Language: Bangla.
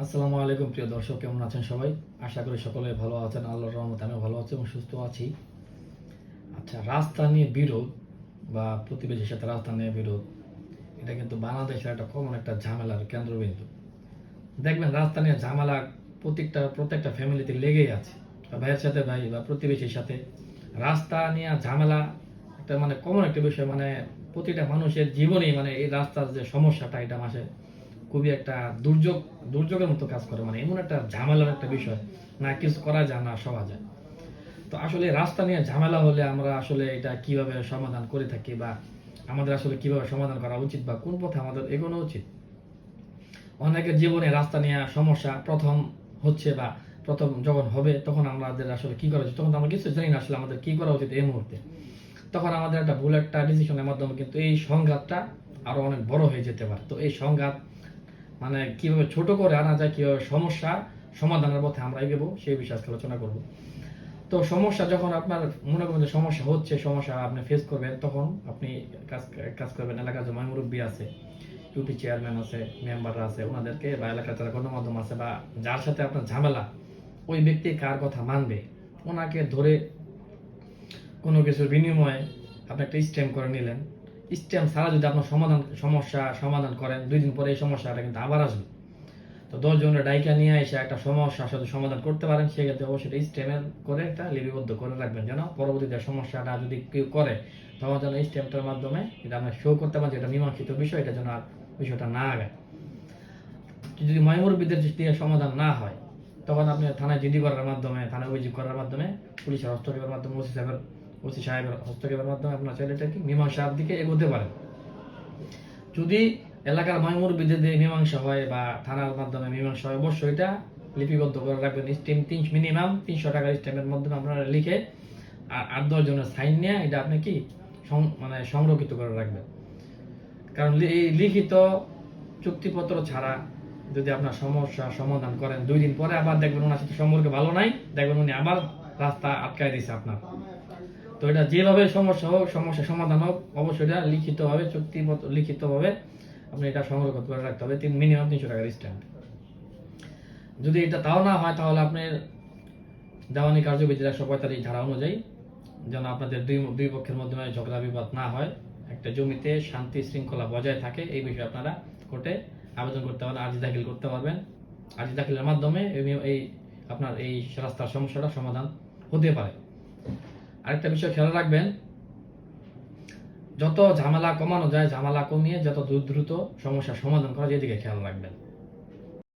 আসসালামু আলাইকুম প্রিয় দর্শক, কেমন আছেন সবাই? আশা করি সকলে ভালো আছেন। আল্লাহর রহমতে আমিও ভালো আছি এবং সুস্থ আছি। আচ্ছা, রাস্তা নিয়ে বিরোধ বা প্রতিবেশীর সাথে রাস্তা নিয়ে বিরোধ, এটা কিন্তু বাংলাদেশের একটা কমন একটা ঝামেলার কেন্দ্রবিন্দু। দেখবেন রাস্তা নিয়ে ঝামেলা প্রত্যেকটা ফ্যামিলিতে লেগেই আছে। বা ভাইয়ের সাথে ভাই বা প্রতিবেশীর সাথে রাস্তা নিয়ে ঝামেলা একটা কমন একটা বিষয়। প্রতিটা মানুষের জীবনেই এই রাস্তার যে সমস্যাটা, এটা খুবই একটা দুর্যোগের মতো কাজ করে। এমন একটা ঝামেলার একটা বিষয়, না কিছু করা যায় না সওয়া যায়। তো আসলে রাস্তা নিয়ে ঝামেলা হলে আমরা আসলে এটা কিভাবে সমাধান করে থাকি, বা আমাদের আসলে কিভাবে সমাধান করা উচিত, বা কোন পথে আমাদের এগোনো উচিত। অনেকের জীবনে রাস্তা নিয়ে সমস্যা প্রথম হচ্ছে, বা প্রথম যখন হবে, তখন আমাদের আসলে কি করা উচিত, তখন তো আমরা কিছু জানি না আসলে আমাদের কি করা উচিত এই মুহূর্তে। তখন আমাদের একটা ভুল একটা ডিসিশনের মাধ্যমে কিন্তু এই সংঘাতটা আরো অনেক বড় হয়ে যেতে পারে। তো এই সংঘাত কিভাবে ছোট করে আনা যায়, কিভাবে সমস্যা সমাধানের পথে আমরা এগোবো, সেই বিষয়ে আজকে আলোচনা করব। তো সমস্যা যখন আপনার মনে করবেন যে সমস্যা হচ্ছে, সমস্যা আপনি ফেস করবেন, তখন আপনি কাজ কাজ করবেন। এলাকার যে মুরব্বী আছে, ইউপি চেয়ারম্যান আছে, মেম্বাররা আছে, ওনাদেরকে, বা এলাকার যারা গণমাধ্যম আছে, বা যার সাথে আপনার ঝামেলা, ওই ব্যক্তি কার কথা মানবে, ওনাকে ধরে কোনো কিছুর বিনিময়ে আপনি একটা স্ট্যাম্প করে নিলেন। স্ট্যাম্প ছাড়া যদি আপনার সমস্যা সমাধান করেন, 2 দিন পরে এই সমস্যাটা কিন্তু আবার আসবে। তো 10 জনের ডাইকা নিয়ে এসে একটা সমস্যা যদি সমাধান করতে পারেন, সেক্ষেত্রে অবশ্যই স্ট্যাম্প করে একটা লিপিবদ্ধ করে রাখবেন, যেন পরবর্তীতে সমস্যাটা যদি কেউ করে, তখন যেন স্ট্যাম্পটার মাধ্যমে এটা আমরা শো করতে পারি, যেটা মীমাংসিত বিষয়, এটা যেন আর বিষয়টা না আগায়। যদি ময়মুরবিদের দিয়ে সমাধান না হয়, তখন আপনি থানায় জিডি করার মাধ্যমে, থানায় অভিযোগ করার মাধ্যমে, পুলিশের হস্তক্ষেপের মাধ্যমে, ওসি সাহেবের হস্তক্ষেপের মাধ্যমে আপনার ছেলেটাকে মীমাংসার দিকে এগোতে পারেন। যদি এলাকার ময়মুরবিদের দিয়ে মীমাংসা হয়, বা থানার মাধ্যমে মীমাংসা হয়, অবশ্যই এটা লিপিবদ্ধ করে রাখবেন। স্ট্যাম্প মিনিমাম 300 টাকার স্ট্যাম্পের মাধ্যমে আপনারা লিখে, আর 8-10 জনের সাইন নিয়ে এটা আপনি কি সংরক্ষিত করে রাখবেন। কারণ এই লিখিত চুক্তিপত্র ছাড়া যদি আপনার সমস্যা সমাধান করেন, 2 দিন পরে আবার দেখবেন ওনার সাথে সম্পর্ক ভালো নাই, দেখবেন উনি আবার রাস্তা আটকায় দিছে আপনার। তো এটা যেভাবে সমস্যা হোক, সমস্যা সমাধান হোক, অবশ্যই এটা লিখিতভাবে, চুক্তিপত্র লিখিতভাবে আপনি এটা সংরক্ষণ করে রাখতে হবে। মিনিমাম 300 টাকার স্ট্যাম্প। যদি এটা তাও না হয়, তাহলে আপনার দেওয়ানি কার্যবিধির 145 ধারা অনুযায়ী, যেন আপনাদের দুই পক্ষের মধ্যে ঝগড়া বিবাদ না হয়, একটা জমিতে শান্তি শৃঙ্খলা বজায় থাকে, এই বিষয়ে আপনারা কোর্টে আবেদন করতে পারেন, আর্জি দাখিল করতে পারবেন। আর্জি দাখিলের মাধ্যমে এই আপনার এই রাস্তার সমস্যাটা সমাধান হতে পারে। আরেকটা বিষয় খেয়াল রাখবেন, যত ঝামেলা কমানো যায়, ঝামেলা কমিয়ে যত দ্রুত সমস্যার সমাধান করা যায়, এদিকে খেয়াল রাখবেন।